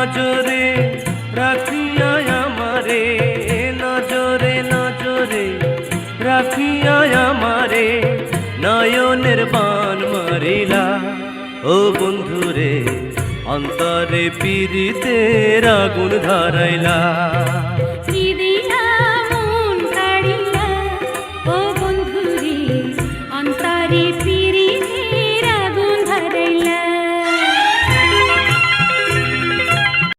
নজরে রাখিয়া আমারে, নজরে নজরে রাখিয়া আমারে নয়নের বান মারিলা। ও বন্ধুরে অন্তরে পীড়িতের আগুন ধরাইলা।